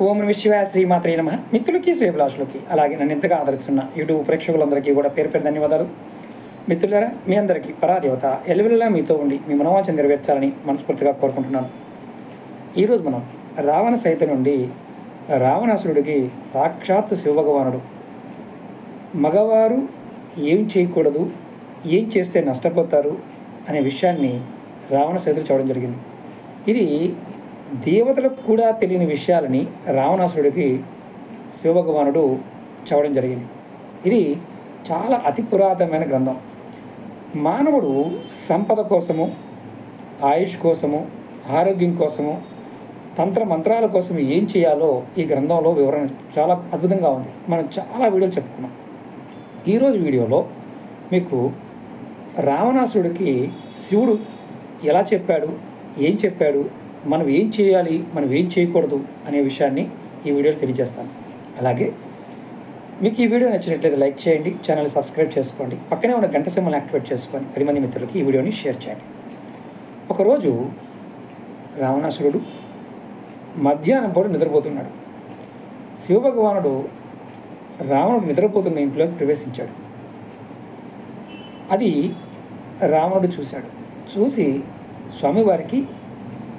ఓం నమః శివాయ శ్రీమాత్రే నమః. మిత్రులకి శ్రేభిలాషులకి అలాగే నన్ను ఎంతగా ఆదరిస్తున్న యూట్యూబ్ ప్రేక్షకులందరికీ కూడా పేరు పేరు ధన్యవాదాలు. మిత్రులారా, మీ అందరికీ పరాదేవత ఎల్లవెల్లలా మీతో ఉండి మీ మనోవాంఛ నెరవేర్చాలని మనస్ఫూర్తిగా కోరుకుంటున్నాను. ఈరోజు మనం రావణ సైత నుండి రావణాసురుడికి సాక్షాత్తు శివభగవానుడు మగవారు ఏం చేయకూడదు, ఏం చేస్తే నష్టపోతారు అనే విషయాన్ని రావణ సైతుడు చూడడం జరిగింది. ఇది దేవతలకు కూడా తెలియని విషయాలని రావణాసురుడికి శివభగవానుడు చూడడం జరిగింది. ఇది చాలా అతి పురాతనమైన గ్రంథం. మానవుడు సంపద కోసము, ఆయుష్ కోసము, ఆరోగ్యం కోసము, తంత్ర మంత్రాల కోసం ఏం చేయాలో ఈ గ్రంథంలో వివరణ చాలా అద్భుతంగా ఉంది. మనం చాలా వీడియోలు చెప్పుకున్నాం. ఈరోజు వీడియోలో మీకు రావణాసురుడికి శివుడు ఎలా చెప్పాడు, ఏం చెప్పాడు, మనం ఏం చేయాలి, మనం ఏం చేయకూడదు అనే విషయాన్ని ఈ వీడియోలో తెలియజేస్తాను. అలాగే మీకు ఈ వీడియో నచ్చినట్లయితే లైక్ చేయండి, ఛానల్ సబ్స్క్రైబ్ చేసుకోండి, పక్కనే ఉన్న గంట సింబల్ని యాక్టివేట్ చేసుకొని 10 మంది మిత్రులకి ఈ వీడియోని షేర్ చేయండి. ఒకరోజు రావణాసురుడు మధ్యాహ్నం పూట నిద్రపోతున్నాడు. శివభగవానుడు రావణుడు నిద్రపోతున్న ఇంట్లోకి ప్రవేశించాడు. అది రావణుడు చూశాడు. చూసి స్వామివారికి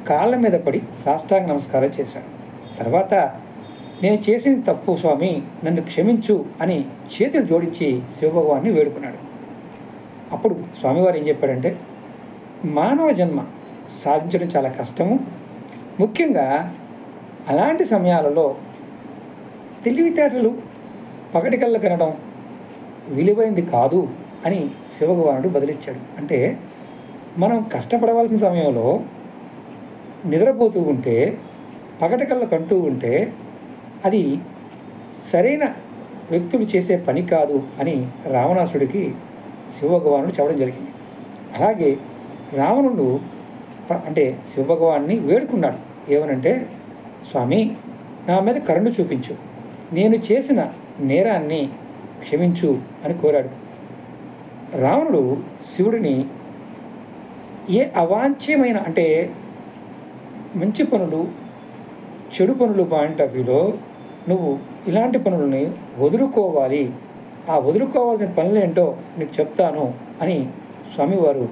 కాళ్ళ మీద పడి సాష్టాంగ నమస్కారం చేశాడు. తర్వాత నేను చేసిన తప్పు స్వామి, నన్ను క్షమించు అని చేతులు జోడించి శివభగవాన్ని వేడుకున్నాడు. అప్పుడు స్వామివారు ఏం చెప్పాడంటే, మానవ జన్మ సాధించడం చాలా కష్టము, ముఖ్యంగా అలాంటి సమయాలలో తెలివితేటలు పగటికల్ల కనడం విలువైంది కాదు అని శివభగవానుడు బదిలిచ్చాడు. అంటే మనం కష్టపడవలసిన సమయంలో నిద్రపోతూ ఉంటే, పగటికల్ల కంటూ ఉంటే అది సరైన వ్యక్తులు చేసే పని కాదు అని రావణాసుడికి శివభగవానుడు చెప్పడం జరిగింది. అలాగే రావణుడు అంటే శివభగవాన్ని వేడుకున్నాడు. ఏమనంటే, స్వామి నా మీద కరుణ చూపించు, నేను చేసిన నేరాన్ని క్షమించు అని కోరాడు. రావణుడు శివుడిని ఏ అవాంఛ్యమైన అంటే మంచి పనులు, చెడు పనులు పాయింట్ ఆఫ్ వ్యూలో నువ్వు ఇలాంటి పనులని వదులుకోవాలి, ఆ వదులుకోవాల్సిన పనులేంటో నీకు చెప్తాను అని స్వామివారు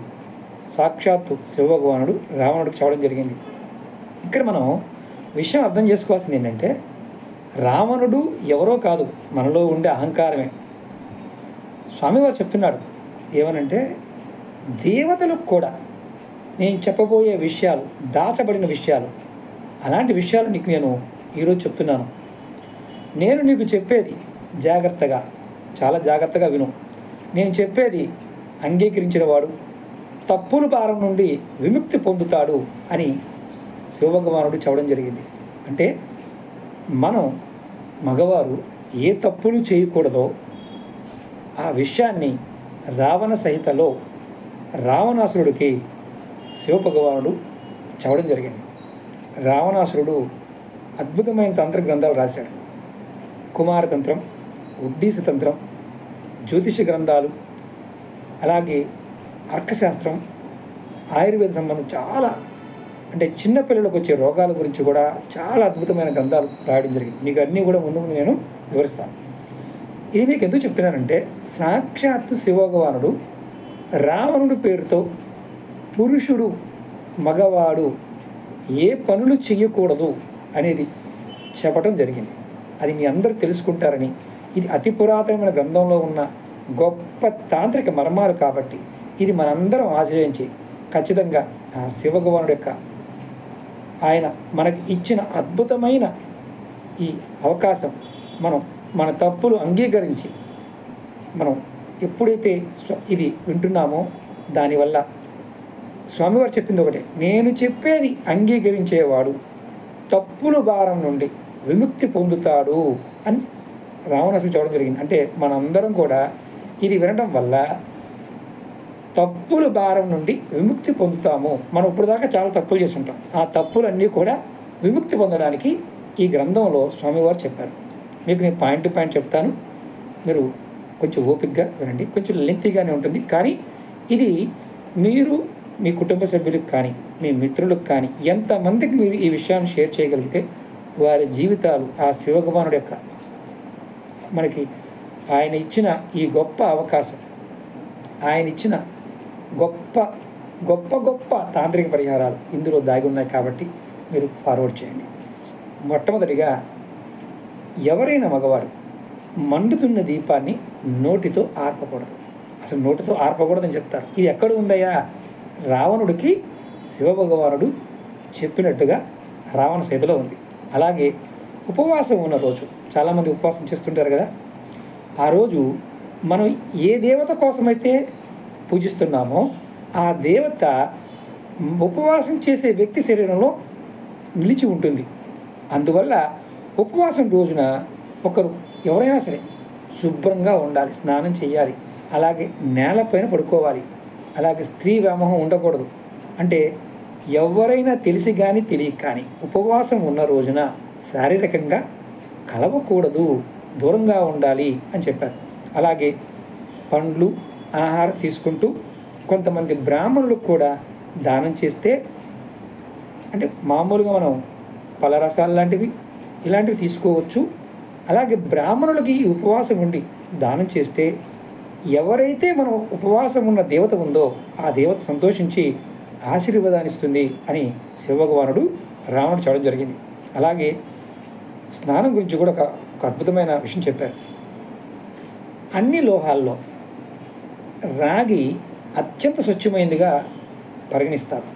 సాక్షాత్తు శివభగవానుడు రావణుడికి చెప్పడం జరిగింది. ఇక్కడ మనం విషయం అర్థం చేసుకోవాల్సింది ఏంటంటే, రావణుడు ఎవరో కాదు, మనలో ఉండే అహంకారమే. స్వామివారు చెప్తున్నాడు ఏమనంటే, దేవతలకు కూడా నేను చెప్పబోయే విషయాలు, దాచబడిన విషయాలు, అలాంటి విషయాలు నీకు నేను ఈరోజు చెప్తున్నాను. నేను నీకు చెప్పేది జాగ్రత్తగా, చాలా జాగ్రత్తగా విను. నేను చెప్పేది అంగీకరించిన వాడు తప్పుల భారం నుండి విముక్తి పొందుతాడు అని శివభగవానుడు చెప్పడం జరిగింది. అంటే మనం మగవారు ఏ తప్పులు చేయకూడదో ఆ విషయాన్ని రావణ సహితలో రావణాసురుడికి శివభగవానుడు చెప్పడం జరిగింది. రావణాసురుడు అద్భుతమైన తంత్ర గ్రంథాలు రాశాడు. కుమారతంత్రం, ఉడ్డీస తంత్రం, జ్యోతిష గ్రంథాలు, అలాగే అర్కశాస్త్రం, ఆయుర్వేద సంబంధం చాలా అంటే చిన్నపిల్లలకు వచ్చే రోగాల గురించి కూడా చాలా అద్భుతమైన గ్రంథాలు రాయడం జరిగింది. మీకు అన్నీ కూడా ముందు ముందు నేను వివరిస్తాను. ఇది మీకు ఎందుకు చెప్తున్నానంటే, సాక్షాత్తు శివభగవానుడు రావణుడి పేరుతో పురుషుడు, మగవాడు ఏ పనులు చేయకూడదు అనేది చెప్పడం జరిగింది. అది మీ అందరూ తెలుసుకుంటారని, ఇది అతి పురాతనమైన గ్రంథంలో ఉన్న గొప్ప తాంత్రిక మర్మాలు కాబట్టి ఇది మనందరం ఆశ్రయించి ఖచ్చితంగా ఆ శివభగవానుడు యొక్క ఆయన మనకి ఇచ్చిన అద్భుతమైన ఈ అవకాశం మనం మన తప్పులు అంగీకరించి మనం ఎప్పుడైతే ఇది వింటున్నామో దానివల్ల స్వామివారు చెప్పింది ఒకటే, నేను చెప్పేది అంగీకరించేవాడు తప్పుల భారం నుండి విముక్తి పొందుతాడు అని రావణాసురుడు చెప్పడం జరిగింది. అంటే మనందరం కూడా ఇది వినడం వల్ల తప్పుల భారం నుండి విముక్తి పొందుతాము. మనం ఇప్పుడు దాకా చాలా తప్పులు చేస్తుంటాం. ఆ తప్పులన్నీ కూడా విముక్తి పొందడానికి ఈ గ్రంథంలో స్వామివారు చెప్పారు. మీకు నేను పాయింట్ టు పాయింట్ చెప్తాను, మీరు కొంచెం ఓపికగా వినండి. కొంచెం లెంతీగానే ఉంటుంది, కానీ ఇది మీరు మీ కుటుంబ సభ్యులకు కానీ మీ మిత్రులకు కానీ ఎంతమందికి మీరు ఈ విషయాన్ని షేర్ చేయగలిగితే వారి జీవితాలు ఆ శివభగవానుడి యొక్క మనకి ఆయన ఇచ్చిన ఈ గొప్ప అవకాశం, ఆయన ఇచ్చిన గొప్ప గొప్ప గొప్ప తాంత్రిక పరిహారాలు ఇందులో దాగి ఉన్నాయి కాబట్టి మీరు ఫార్వర్డ్ చేయండి. మొట్టమొదటిగా, ఎవరైనా మగవారు మండుతున్న దీపాన్ని నోటితో ఆర్పకూడదు. అసలు నోటితో ఆర్పకూడదని చెప్తారు. ఇది ఎక్కడ ఉందయ్యా? రావణుడికి శివభగవానుడు చెప్పినట్టుగా రావణ సీతలో ఉంది. అలాగే ఉపవాసం ఉన్న రోజు, చాలామంది ఉపవాసం చేస్తుంటారు కదా, ఆ రోజు మనం ఏ దేవత కోసమైతే పూజిస్తున్నామో ఆ దేవత ఉపవాసం చేసే వ్యక్తి శరీరంలో నిలిచి ఉంటుంది. అందువల్ల ఉపవాసం రోజున ఒకరు ఎవరైనా సరే శుభ్రంగా ఉండాలి, స్నానం చేయాలి, అలాగే నేలపైన పడుకోవాలి, అలాగే స్త్రీ వ్యామోహం ఉండకూడదు. అంటే ఎవరైనా తెలిసి కానీ తెలియక కానీ ఉపవాసం ఉన్న రోజున శారీరకంగా కలవకూడదు, దూరంగా ఉండాలి అని చెప్పారు. అలాగే పండ్లు ఆహారం తీసుకుంటూ కొంతమంది బ్రాహ్మణులకు కూడా దానం చేస్తే, అంటే మామూలుగా మనం పలరసాలు లాంటివి ఇలాంటివి తీసుకోవచ్చు. అలాగే బ్రాహ్మణులకి ఈ ఉపవాసం ఉండి దానం చేస్తే ఎవరైతే మనం ఉపవాసం ఉన్న దేవత ఉందో ఆ దేవత సంతోషించి ఆశీర్వాదాన్ని ఇస్తుంది అని శివభగవానుడు రావణుడు చెప్పడం జరిగింది. అలాగే స్నానం గురించి కూడా ఒక అద్భుతమైన విషయం చెప్పారు. అన్ని లోహాల్లో రాగి అత్యంత స్వచ్ఛమైనదిగా పరిగణిస్తారు.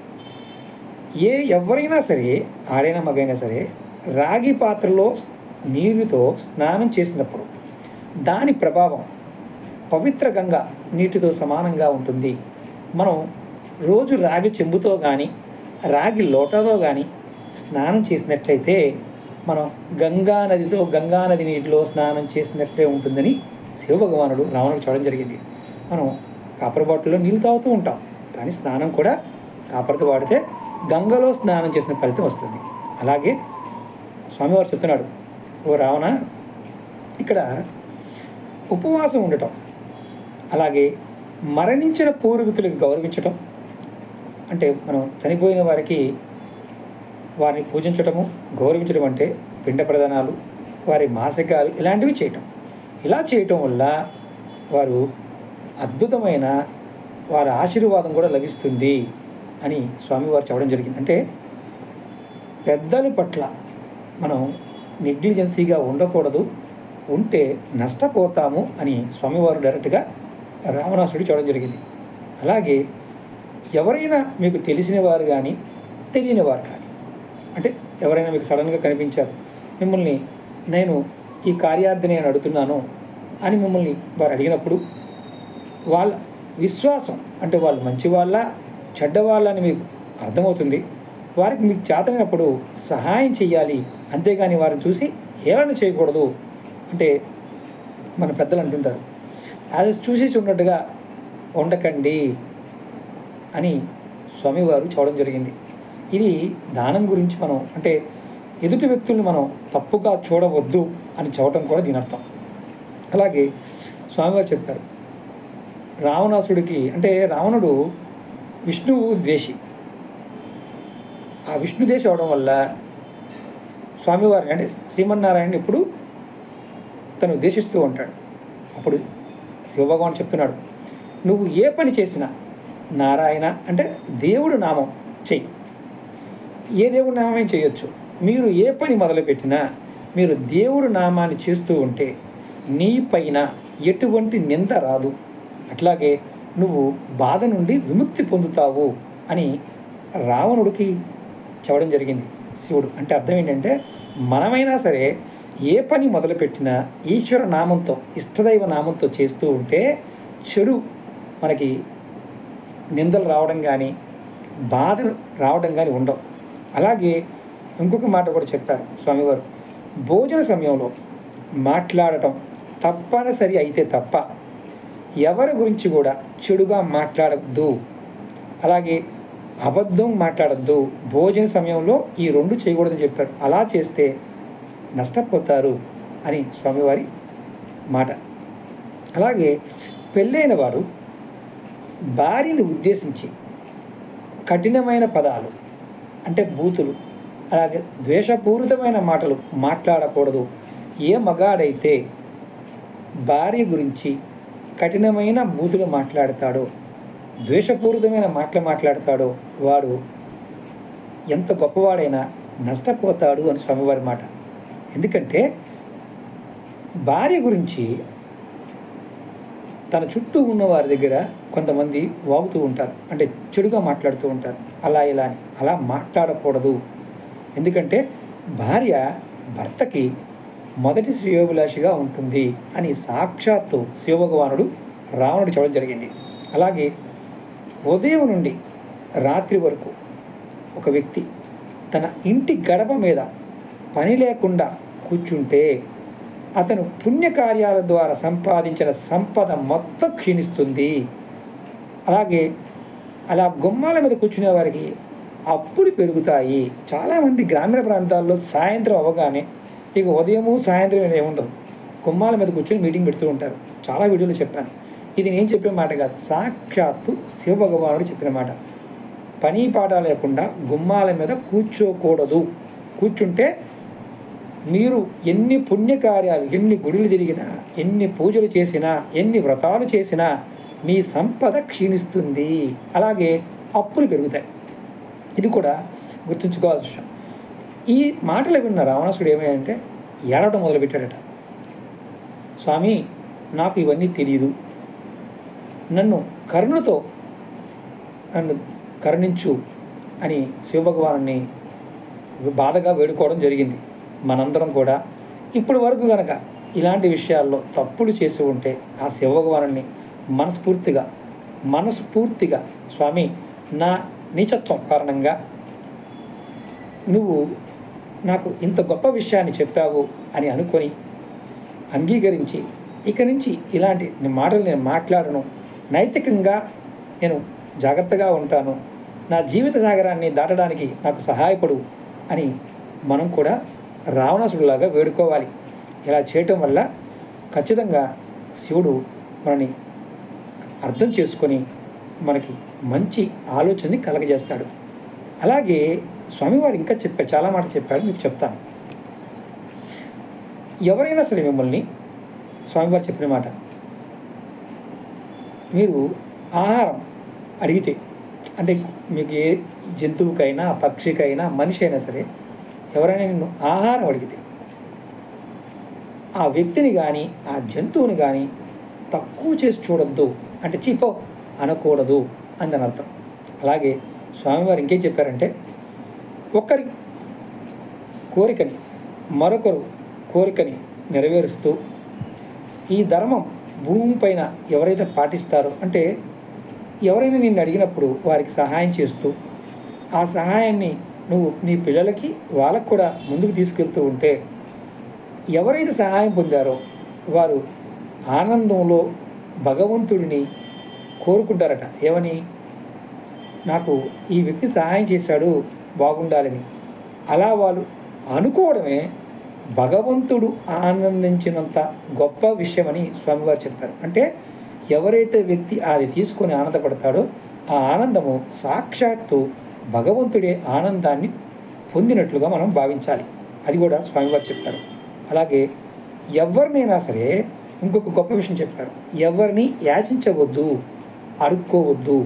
ఎవరైనా సరే, ఆడైనా మగైనా సరే, రాగి పాత్రలో నీరుతో స్నానం చేసినప్పుడు దాని ప్రభావం పవిత్ర గంగా నీటితో సమానంగా ఉంటుంది. మనం రోజు రాగి చెంబుతో కానీ రాగి లోటాతో కానీ స్నానం చేసినట్లయితే మనం గంగా నది నీటిలో స్నానం చేసినట్లే ఉంటుందని శివభగవానుడు రావణుడు చెప్పడం జరిగింది. మనం కాపర్ బాటిల్లో నీళ్ళు తాగుతూ ఉంటాం, కానీ స్నానం కూడా కాపర్తో వాడితే గంగలో స్నానం చేసిన ఫలితం వస్తుంది. అలాగే స్వామివారు చెప్తున్నాడు, ఓ రావణ, ఇక్కడ ఉపవాసం ఉండటం, అలాగే మరణించిన పూర్వీకులకు గౌరవించటం, అంటే మనం చనిపోయిన వారికి వారిని పూజించటము, గౌరవించడం అంటే పిండ ప్రదానాలు, వారి మాసికాలు ఇలాంటివి చేయటం. ఇలా చేయటం వల్ల వారు అద్భుతమైన వారి ఆశీర్వాదం కూడా లభిస్తుంది అని స్వామివారు చెప్పడం జరిగింది. అంటే పెద్దల పట్ల మనం నెగ్లిజెన్సీగా ఉండకూడదు, ఉంటే నష్టపోతాము అని స్వామివారు డైరెక్ట్గా రావణాసురుడు చెప్పడం జరిగింది. అలాగే ఎవరైనా మీకు తెలిసిన వారు కానీ తెలియని వారు కానీ, అంటే ఎవరైనా మీకు సడన్గా కనిపించారు, మిమ్మల్ని నేను ఈ కార్యార్థిని నేను అడుగుతున్నాను అని మిమ్మల్ని వారు అడిగినప్పుడు వాళ్ళ విశ్వాసం, అంటే వాళ్ళు మంచి వాళ్ళ చెడ్డవాళ్ళ అని మీకు అర్థమవుతుంది. వారికి మీకు చేతనైనప్పుడు సహాయం చేయాలి, అంతేగాని వారిని చూసి హేళన చేయకూడదు. అంటే మన పెద్దలు అంటుంటారు, అది చూసి చూడట్టుగా ఉండకండి అని స్వామివారు చెప్పడం జరిగింది. ఇది దానం గురించి మనం, అంటే ఎదుటి వ్యక్తుల్ని మనం తప్పుగా చూడవద్దు అని చెప్పడం కూడా దీని అర్థం. అలాగే స్వామివారు చెప్పారు, రావణాసుడికి, అంటే రావణుడు విష్ణువు ద్వేషి. ఆ విష్ణు ద్వేషి అవడం వల్ల స్వామివారిని, అంటే శ్రీమన్నారాయణ ఎప్పుడు తను ద్వేషిస్తూ ఉంటాడు. అప్పుడు శివభగవాన్ చెప్తున్నాడు, నువ్వు ఏ పని చేసినా నారాయణ అంటే దేవుడు నామం చెయ్యి. ఏ దేవుడు నామం చేయొచ్చు. మీరు ఏ పని మొదలుపెట్టినా మీరు దేవుడు నామాన్ని చేస్తూ ఉంటే నీ పైన ఎటువంటి నింద రాదు, అట్లాగే నువ్వు బాధ నుండి విముక్తి పొందుతావు అని రావణుడికి చెప్పడం జరిగింది శివుడు. అంటే అర్థం ఏంటంటే, మనమైనా సరే ఏ పని మొదలుపెట్టినా ఈశ్వర నామంతో, ఇష్టదైవ నామంతో చేస్తూ ఉంటే చెడు మనకి నిందలు రావడం కానీ బాధలు రావడం కానీ ఉండవు. అలాగే ఇంకొక మాట కూడా చెప్పారు స్వామివారు, భోజన సమయంలో మాట్లాడటం తప్పనిసరి అయితే తప్ప ఎవరి గురించి కూడా చెడుగా మాట్లాడద్దు, అలాగే అబద్ధం మాట్లాడద్దు. భోజన సమయంలో ఈ రెండు చేయకూడదని చెప్పారు. అలా చేస్తే నష్టపోతారు అని స్వామివారి మాట. అలాగే పెళ్ళైన వాడు భార్యని ఉద్దేశించి కఠినమైన పదాలు, అంటే బూతులు అలాగే ద్వేషపూరితమైన మాటలు మాట్లాడకూడదు. ఏ మగాడైతే భార్య గురించి కఠినమైన బూతులు మాట్లాడతాడో, ద్వేషపూరితమైన మాటలు మాట్లాడతాడో వాడు ఎంత గొప్పవాడైనా నష్టపోతాడు అని స్వామివారి మాట. ఎందుకంటే భార్య గురించి తన చుట్టూ ఉన్న వారి దగ్గర కొంతమంది వాగుతూ ఉంటారు, అంటే చెడుగా మాట్లాడుతూ ఉంటారు, అలా ఇలా అని. అలా మాట్లాడకూడదు. ఎందుకంటే భార్య భర్తకి మొదటి శ్రేయోభిలాషిగా ఉంటుంది అని సాక్షాత్తు శివభగవానుడు రావణుడు చెప్పడం జరిగింది. అలాగే ఉదయం నుండి రాత్రి వరకు ఒక వ్యక్తి తన ఇంటి గడప మీద పని లేకుండా కూర్చుంటే అతను పుణ్యకార్యాల ద్వారా సంపాదించిన సంపద మొత్తం క్షీణిస్తుంది. అలాగే అలా గుమ్మాల మీద కూర్చునే వారికి అప్పులు పెరుగుతాయి. చాలామంది గ్రామీణ ప్రాంతాల్లో సాయంత్రం అవగానే, ఇక ఉదయము సాయంత్రం ఏముండదు, గుమ్మాల మీద కూర్చొని మీటింగ్ పెడుతూ ఉంటారు. చాలా వీడియోలో చెప్పాను. ఇది నేను చెప్పే మాట కాదు, సాక్షాత్తు శివభగవానుడు చెప్పిన మాట. పని పాట లేకుండా గుమ్మాల మీద కూర్చోకూడదు. కూర్చుంటే మీరు ఎన్ని పుణ్యకార్యాలు, ఎన్ని గుడులు తిరిగినా, ఎన్ని పూజలు చేసినా, ఎన్ని వ్రతాలు చేసినా మీ సంపద క్షీణిస్తుంది. అలాగే అప్పులు పెరుగుతాయి. ఇది కూడా గుర్తుంచుకోవాల్సిన విషయం. ఈ మాటలు విన్న రావణాసుడు ఏమైందంటే ఏడవడం మొదలుపెట్టాడట. స్వామి, నాకు ఇవన్నీ తెలియదు, నన్ను కరుణతో నన్ను కరుణించు అని శివభగవాను బాధగా వేడుకోవడం జరిగింది. మనందరం కూడా ఇప్పటి వరకు కనుక ఇలాంటి విషయాల్లో తప్పులు చేసి ఉంటే ఆ శివభగవాను మనస్ఫూర్తిగా స్వామి, నా నీచత్వం కారణంగా నువ్వు నాకు ఇంత గొప్ప విషయాన్ని చెప్పావు అని అనుకొని అంగీకరించి ఇక నుంచి ఇలాంటి మాటలు నేను మాట్లాడను, నైతికంగా నేను జాగ్రత్తగా ఉంటాను, నా జీవిత సాగరాన్ని దాటడానికి నాకు సహాయపడు అని మనం కూడా రావణాసుడిలాగా వేడుకోవాలి. ఇలా చేయటం వల్ల ఖచ్చితంగా శివుడు మనని అర్థం చేసుకొని మనకి మంచి ఆలోచనని కలగజేస్తాడు. అలాగే స్వామివారు ఇంకా చాలా మాట చెప్పాడు, మీకు చెప్తాను. ఎవరైనా సరే మిమ్మల్ని స్వామివారు చెప్పిన మాట, మీరు ఆహారం అడిగితే, అంటే మీకు ఏ జంతువుకైనా పక్షికైనా మనిషి అయినా సరే ఎవరైనా నిన్ను ఆహారం అడిగితే ఆ వ్యక్తిని కానీ ఆ జంతువుని కానీ తక్కువ చేసి చూడొద్దు, అంటే చీపో అనకూడదు అని అర్థం. అలాగే స్వామివారు ఇంకేం చెప్పారంటే, ఒకరి కోరికని మరొకరు కోరికని నెరవేరుస్తూ ఈ ధర్మం భూమిపైన ఎవరైతే పాటిస్తారో, అంటే ఎవరైనా నిన్ను అడిగినప్పుడు వారికి సహాయం చేస్తూ ఆ సహాయాన్ని నువ్వు నీ పిల్లలకి వాళ్ళకు కూడా ముందుకు తీసుకెళ్తూ ఉంటే ఎవరైతే సహాయం పొందారో వారు ఆనందంలో భగవంతుడిని కోరుకుంటారట. ఏమని? నాకు ఈ వ్యక్తి సహాయం చేశాడు, బాగుండాలని. అలా వాళ్ళు అనుకోవడమే భగవంతుడు ఆనందించినంత గొప్ప విషయమని స్వామివారు చెప్పారు. అంటే ఎవరైతే వ్యక్తి అది తీసుకొని ఆనందపడతాడో ఆ ఆనందము సాక్షాత్తు భగవంతుడే ఆనందాన్ని పొందినట్లుగా మనం భావించాలి. అది కూడా స్వామివారు చెప్పారు. అలాగే ఎవరినైనా సరే ఇంకొక గొప్ప విషయం చెప్పారు, ఎవరిని యాచించవద్దు, అడుక్కోవద్దు.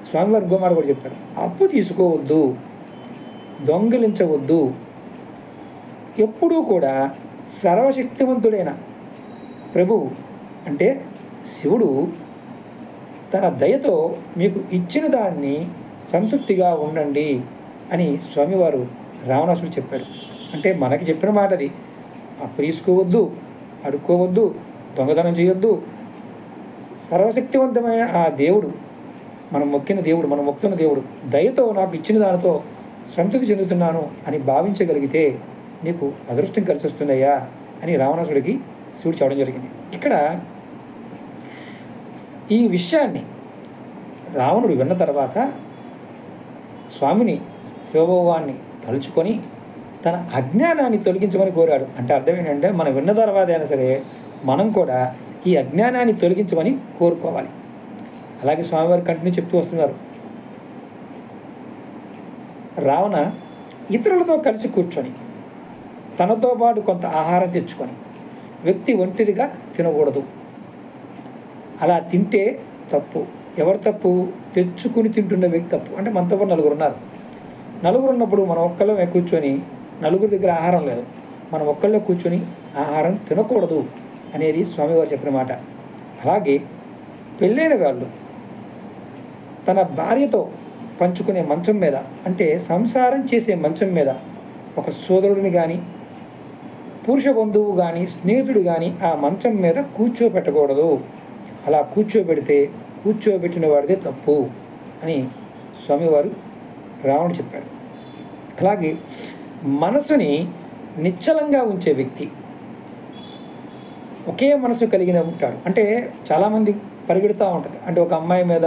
స్వామివారు ఇంకో మాట కూడా చెప్పారు, అప్పు తీసుకోవద్దు, దొంగిలించవద్దు. ఎప్పుడూ కూడా సర్వశక్తివంతుడైన ప్రభువు అంటే శివుడు తన దయతో మీకు ఇచ్చిన దాన్ని సంతృప్తిగా ఉండండి అని స్వామివారు రావణాసుడు చెప్పాడు. అంటే మనకి చెప్పిన మాట అది. అప్పు తీసుకోవద్దు, అడుక్కోవద్దు, దొంగతనం చేయొద్దు. సర్వశక్తివంతమైన ఆ దేవుడు, మనం మొక్కిన దేవుడు, మనం మొక్కుతున్న దేవుడు దయతో నాకు ఇచ్చిన దానితో సంతృప్తి చెందుతున్నాను అని భావించగలిగితే నీకు అదృష్టం కలిసి వస్తుందయ్యా అని రావణాసుడికి శివుడు చెప్పడం జరిగింది. ఇక్కడ ఈ విషయాన్ని రావణుడు విన్న తర్వాత స్వామిని శివభగవాన్ని తలుచుకొని తన అజ్ఞానాన్ని తొలగించమని కోరాడు. అంటే అర్థం ఏంటంటే మనం విన్న తర్వాత అయినా సరే మనం కూడా ఈ అజ్ఞానాన్ని తొలగించమని కోరుకోవాలి. అలాగే స్వామివారు కంటిన్యూ చెప్తూ వస్తున్నారు, రావణ ఇతరులతో కలిసి కూర్చొని తనతో పాటు కొంత ఆహారం తెచ్చుకొని వ్యక్తి ఒంటరిగా తినకూడదు. అలా తింటే తప్పు. ఎవరు తప్పు? తెచ్చుకుని తింటున్న వ్యక్తి తప్పు. అంటే మనతో పాటు నలుగురు ఉన్నారు. నలుగురు ఉన్నప్పుడు మనం ఒక్కళ్ళమే కూర్చొని, నలుగురి దగ్గర ఆహారం లేదు, మనం ఒక్కళ్ళే కూర్చొని ఆహారం తినకూడదు అనేది స్వామివారు చెప్పిన మాట. అలాగే పెళ్ళైన వాళ్ళు తన భార్యతో పంచుకునే మంచం మీద, అంటే సంసారం చేసే మంచం మీద ఒక సోదరుడిని కానీ, పురుష బంధువు కానీ, స్నేహితుడు కానీ ఆ మంచం మీద కూర్చోబెట్టకూడదు. అలా కూర్చోబెట్టిన వాడిదే తప్పు అని స్వామివారు రావణుడు చెప్పాడు. అలాగే మనసుని నిశ్చలంగా ఉంచే వ్యక్తి ఒకే మనసు కలిగిన ఉంటాడు. అంటే చాలామంది పరిగెడుతూ ఉంటుంది. అంటే ఒక అమ్మాయి మీద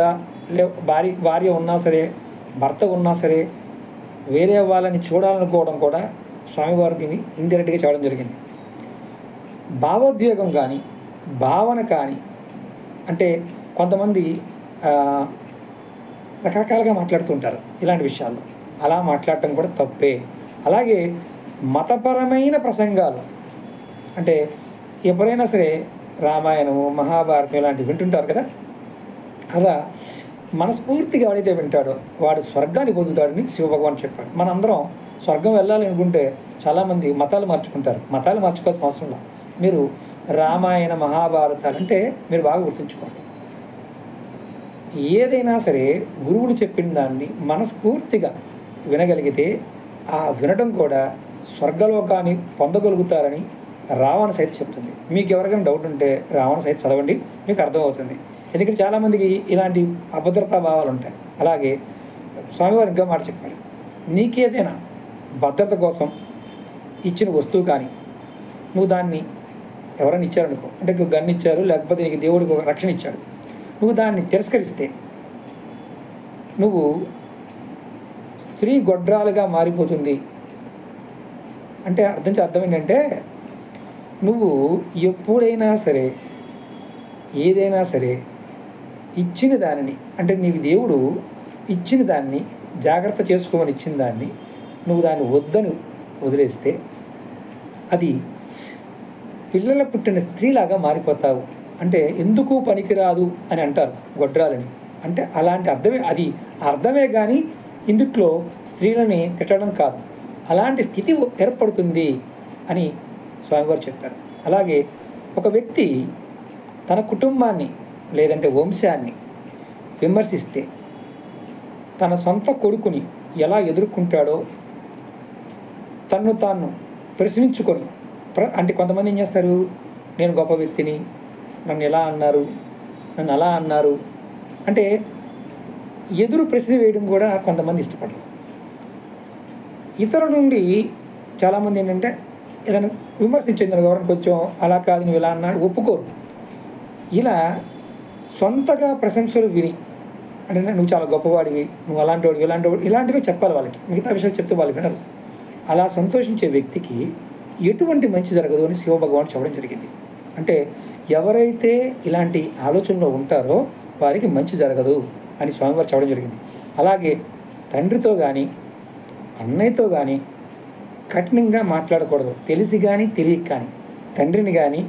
భార్య ఉన్నా సరే, భర్త ఉన్నా సరే, వేరే వాళ్ళని చూడాలనుకోవడం కూడా స్వామివారు దీన్ని ఇండైరెక్ట్గా చేయడం జరిగింది. భావోద్వేగం కానీ, భావన కానీ, అంటే కొంతమంది రకరకాలుగా మాట్లాడుతుంటారు ఇలాంటి విషయాల్లో. అలా మాట్లాడటం కూడా తప్పే. అలాగే మతపరమైన ప్రసంగాలు, అంటే ఎవరైనా సరే రామాయణము, మహాభారతం ఇలాంటివి వింటుంటారు కదా, అలా మనస్ఫూర్తిగా ఎవడైతే వింటాడో వాడు స్వర్గాన్ని పొందుతాడని శివభగవాన్ చెప్పాడు. మనందరం స్వర్గం వెళ్ళాలి అనుకుంటే చాలామంది మతాలు మార్చుకుంటారు. మతాలు మార్చుకోవాల్సిన అవసరం లేదు. మీరు రామాయణ, మహాభారతాలు అంటే మీరు బాగా గుర్తుంచుకోండి. ఏదైనా సరే గురువులు చెప్పిన దాన్ని మనస్ఫూర్తిగా వినగలిగితే ఆ వినడం కూడా స్వర్గలోకాన్ని పొందగలుగుతారని రావణ సైతం చెప్తుంది. మీకు ఎవరికైనా డౌట్ ఉంటే రావణ సైతం చదవండి, మీకు అర్థమవుతుంది. ఎందుకంటే చాలామందికి ఇలాంటి అభద్రతా భావాలు ఉంటాయి. అలాగే స్వామివారు ఇంకా మాట చెప్పారు, నీకేదైనా భద్రత కోసం ఇచ్చిన వస్తువు కానీ, నువ్వు దాన్ని ఎవరైనా ఇచ్చారనుకో, అంటే గన్ను ఇచ్చారు, లేకపోతే నీకు దేవుడికి ఒక రక్షణ ఇచ్చాడు, నువ్వు దాన్ని తిరస్కరిస్తే నువ్వు స్త్రీ గొడ్రాలుగా మారిపోతుంది. అంటే అర్థం ఏంటంటే, నువ్వు ఎప్పుడైనా సరే ఏదైనా సరే ఇచ్చిన దానిని, అంటే నీకు దేవుడు ఇచ్చిన దాన్ని జాగ్రత్త చేసుకోమని ఇచ్చిన దాన్ని నువ్వు దాన్ని వద్దని వదిలేస్తే అది పిల్లల పుట్టిన స్త్రీలాగా మారిపోతావు. అంటే ఎందుకు పనికిరాదు అని అంటారు గొడ్రాలని. అంటే అలాంటి అర్థమే కానీ ఇందుట్లో స్త్రీలని తిట్టడం కాదు, అలాంటి స్థితి ఏర్పడుతుంది అని స్వామివారు చెప్పారు. అలాగే ఒక వ్యక్తి తన కుటుంబాన్ని లేదంటే వంశాన్ని విమర్శిస్తే తన సొంత కొడుకుని ఎలా ఎదుర్కొంటాడో తన్ను తాను ప్రశ్నించుకొని, అంటే కొంతమంది ఏం చేస్తారు, నేను గొప్ప వ్యక్తిని, నన్ను ఎలా అన్నారు, నన్ను అలా అన్నారు అంటే ఎదురు ప్రశ్న వేయడం కూడా కొంతమంది ఇష్టపడరు. ఇతరుల నుండి చాలామంది ఏంటంటే ఏదైనా విమర్శించింది ఎవరైనా కొంచెం అలా కాదు నువ్వు ఇలా అన్నాడు ఒప్పుకోరు. ఇలా సొంతగా ప్రశంసలు విని, అంటే నువ్వు చాలా గొప్పవాడివి, నువ్వు అలాంటి వాడివి, ఇలాంటివి చెప్పాలి వాళ్ళకి. మిగతా విషయాలు చెప్తే వాళ్ళు వినరు. అలా సంతోషించే వ్యక్తికి ఎటువంటి మంచి జరగదు అని శివభగవాన్ చెప్పడం జరిగింది. అంటే ఎవరైతే ఇలాంటి ఆలోచనలో ఉంటారో వారికి మంచి జరగదు అని స్వామివారు చెప్పడం జరిగింది. అలాగే తండ్రితో కానీ అన్నయ్యతో కానీ కఠినంగా మాట్లాడకూడదు. తెలిసి కానీ తెలియక కానీ తండ్రిని కానీ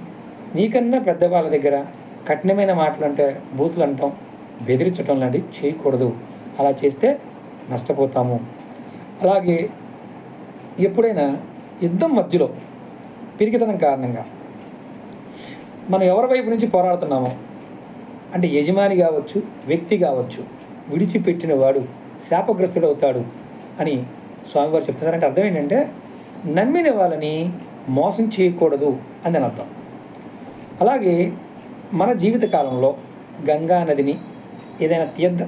నీకన్నా పెద్దవాళ్ళ దగ్గర కఠినమైన మాటలు అంటే బూతులు అంటాం, బెదిరించడం లాంటివి చేయకూడదు. అలా చేస్తే నష్టపోతాము. అలాగే ఎప్పుడైనా యుద్ధం మధ్యలో పిరికితనం కారణంగా మనం ఎవరి వైపు నుంచి పోరాడుతున్నామో, అంటే యజమాని కావచ్చు, వ్యక్తి కావచ్చు, విడిచిపెట్టిన వాడు శాపగ్రస్తుడవుతాడు అని స్వామివారు చెప్తున్నారు. అంటే అర్థం ఏంటంటే నమ్మిన వాళ్ళని మోసం చేయకూడదు అని అర్థం. అలాగే మన జీవిత కాలంలో గంగా నదిని, ఏదైనా తీర్థ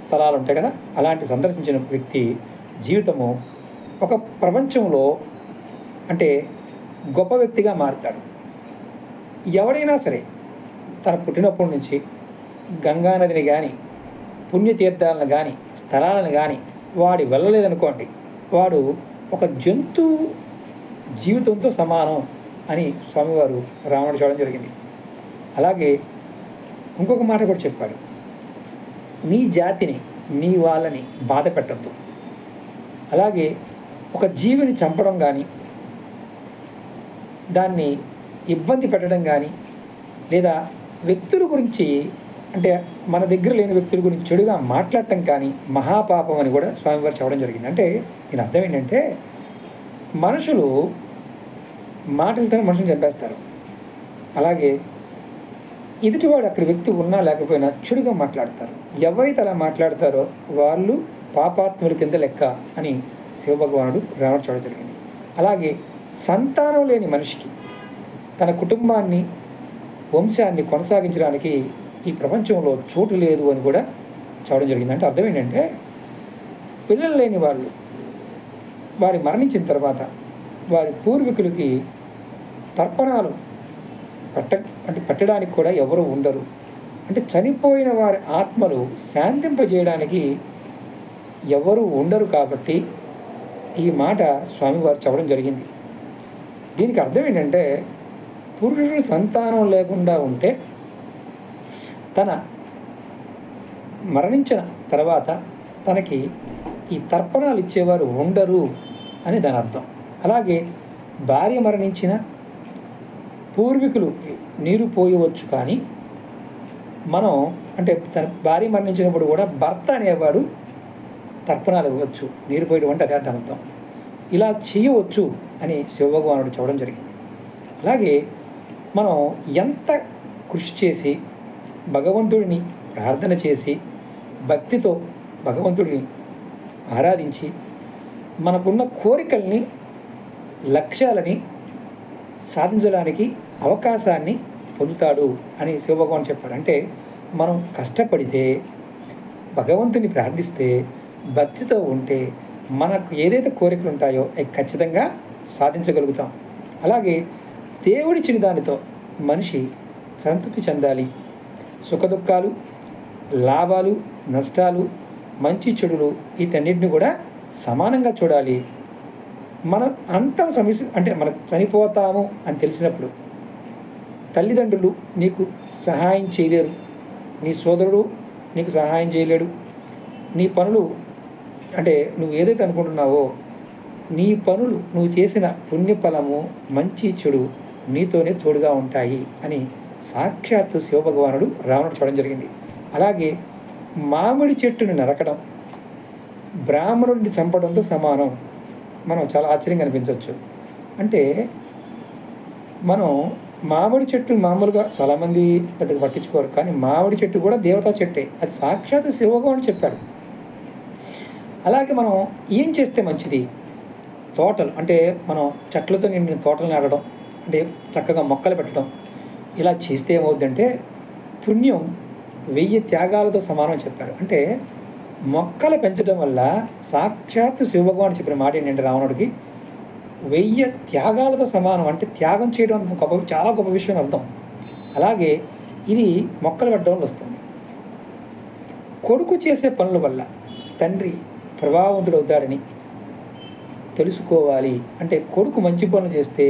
స్థలాలు ఉంటాయి కదా, అలాంటి సందర్శించిన వ్యక్తి జీవితము ఒక ప్రపంచంలో అంటే గొప్ప వ్యక్తిగా మారుతాడు. ఎవరైనా సరే తన పుట్టినప్పటి నుంచి గంగా నదిని కానీ, పుణ్యతీర్థాలను కానీ, స్థలాలను కానీ వాడు వెళ్ళలేదనుకోండి, వాడు ఒక జంతువు జీవితంతో సమానం అని స్వామివారు రావణుడు చూడడం జరిగింది. అలాగే ఇంకొక మాట కూడా చెప్పాడు, నీ జాతిని, నీ వాళ్ళని బాధ పెట్టద్దు. అలాగే ఒక జీవిని చంపడం కానీ, దాన్ని ఇబ్బంది పెట్టడం కానీ, లేదా వ్యక్తుల గురించి అంటే మన దగ్గర లేని వ్యక్తుల గురించి చెడుగా మాట్లాడటం కానీ మహాపాపం అని కూడా స్వామివారు చెప్పడం జరిగింది. అంటే దీని అర్థం ఏంటంటే, మనుషులు మాటలతోనే మనుషులు చంపేస్తారు. అలాగే ఎదుటివాడు అక్కడ వ్యక్తి ఉన్నా లేకపోయినా చెడుగా మాట్లాడతారు. ఎవరైతే అలా మాట్లాడతారో వాళ్ళు పాపాత్ముల కింద లెక్క అని శివభగవానుడు రావడం చూడడం జరిగింది. అలాగే సంతానం లేని మనిషికి తన కుటుంబాన్ని, వంశాన్ని కొనసాగించడానికి ఈ ప్రపంచంలో చోటు లేదు అని కూడా చూడడం జరిగింది. అంటే అర్థం ఏంటంటే, పిల్లలు లేని వాళ్ళు వారి మరణించిన తర్వాత వారి పూర్వీకులకి తర్పణాలు పెట్టడానికి కూడా ఎవరు ఉండరు. అంటే చనిపోయిన వారి ఆత్మలు శాంతింపజేయడానికి ఎవరు ఉండరు. కాబట్టి ఈ మాట స్వామివారు చెప్పడం జరిగింది. దీనికి అర్థం ఏంటంటే, పురుషుడు సంతానం లేకుండా ఉంటే తన మరణించిన తర్వాత తనకి ఈ తర్పణాలు ఇచ్చేవారు ఉండరు అని దాని అర్థం. అలాగే భార్య మరణించిన పూర్వీకులకి నీరు పోయవచ్చు, కానీ మనం అంటే తన భార్య మరణించినప్పుడు కూడా భర్త అనేవాడు తర్పణాలు ఇవ్వచ్చు, నీరు పోయడం అంటే అదే అర్థం. ఇలా చేయవచ్చు అని శివభగవానుడు చెప్పడం జరిగింది. అలాగే మనం ఎంత కృషి చేసి భగవంతుడిని ప్రార్థన చేసి భక్తితో భగవంతుడిని ఆరాధించి మనకున్న కోరికల్ని, లక్ష్యాలని సాధించడానికి అవకాశాన్ని పొందుతాడు అని శివభగవాన్ చెప్పాడు. అంటే మనం కష్టపడితే, భగవంతుని ప్రార్థిస్తే, భక్తితో ఉంటే మనకు ఏదైతే కోరికలు ఉంటాయో అవి ఖచ్చితంగా సాధించగలుగుతాం. అలాగే దేవుడిచ్చిన దానితో మనిషి సంతృప్తి చెందాలి. సుఖదుఖాలు, లాభాలు, నష్టాలు, మంచి చెడులు వీటన్నిటిని కూడా సమానంగా చూడాలి. మనం అంతం సమస్య అంటే మనం చనిపోతాము అని తెలిసినప్పుడు తల్లిదండ్రులు నీకు సహాయం చేయలేరు, నీ సోదరుడు నీకు సహాయం చేయలేడు. నీ పనులు అంటే నువ్వు ఏదైతే అనుకుంటున్నావో నీ పనులు, నువ్వు చేసిన పుణ్యఫలము, మంచి చెడు నీతోనే తోడుగా ఉంటాయి అని సాక్షాత్తు శివభగవానుడు రావణుడు చూడడం జరిగింది. అలాగే మామిడి చెట్టుని నరకడం బ్రాహ్మణుడిని చంపడంతో సమానం. మనం చాలా ఆశ్చర్యంగా అనిపించవచ్చు. అంటే మనం మామిడి చెట్టు మామూలుగా చాలామంది పెద్దగా పట్టించుకోరు, కానీ మామిడి చెట్టు కూడా దేవతా చెట్టే, అది సాక్షాత్తు శివభగవానుడు చెప్పాడు. అలాగే మనం ఏం చేస్తే మంచిది? తోటలు అంటే మనం చెట్లతో నిండిన తోటలు నాటడం, అంటే చక్కగా మొక్కలు పెట్టడం, ఇలా చేస్తే ఏమవుద్దంటే పుణ్యం 1000 త్యాగాలతో సమానం చెప్పారు. అంటే మొక్కలు పెంచడం వల్ల సాక్షాత్తు శివభగవానుడు చెప్పిన మాట ఏంటంటే రావణుడికి 1000 త్యాగాలతో సమానం. అంటే త్యాగం చేయడం గొప్ప, చాలా గొప్ప విషయం అర్థం. అలాగే ఇది మొక్కలు పెట్టడం వల్ల వస్తుంది. కొడుకు చేసే పనుల వల్ల తండ్రి ప్రభావవంతుడు అవుతాడని తెలుసుకోవాలి. అంటే కొడుకు మంచి పనులు చేస్తే,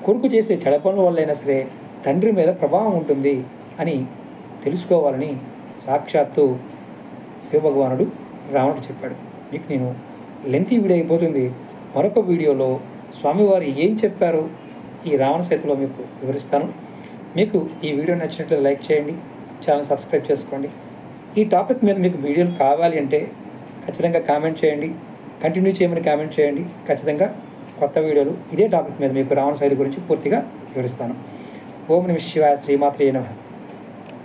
కొడుకు చేసే చెడ పనుల వల్ల అయినా సరే తండ్రి మీద ప్రభావం ఉంటుంది అని తెలుసుకోవాలని సాక్షాత్తు శివభగవానుడు రావణుడు చెప్పాడు. మీకు నేను లెంతీ వీడియో అయిపోతుంది. మరొక వీడియోలో స్వామివారు ఏం చెప్పారో ఈ రావణ సైతంలో మీకు వివరిస్తాను. మీకు ఈ వీడియో నచ్చినట్లయితే లైక్ చేయండి, ఛానల్ సబ్స్క్రైబ్ చేసుకోండి. ఈ టాపిక్ మీద మీకు వీడియోలు కావాలి అంటే ఖచ్చితంగా కామెంట్ చేయండి, కంటిన్యూ చేయమని కామెంట్ చేయండి. ఖచ్చితంగా కొత్త వీడియోలు ఇదే టాపిక్ మీద మీకు రావణ సైతం గురించి పూర్తిగా వివరిస్తాను. ఓం నమః శివాయ. శ్రీమాత్రే నమః.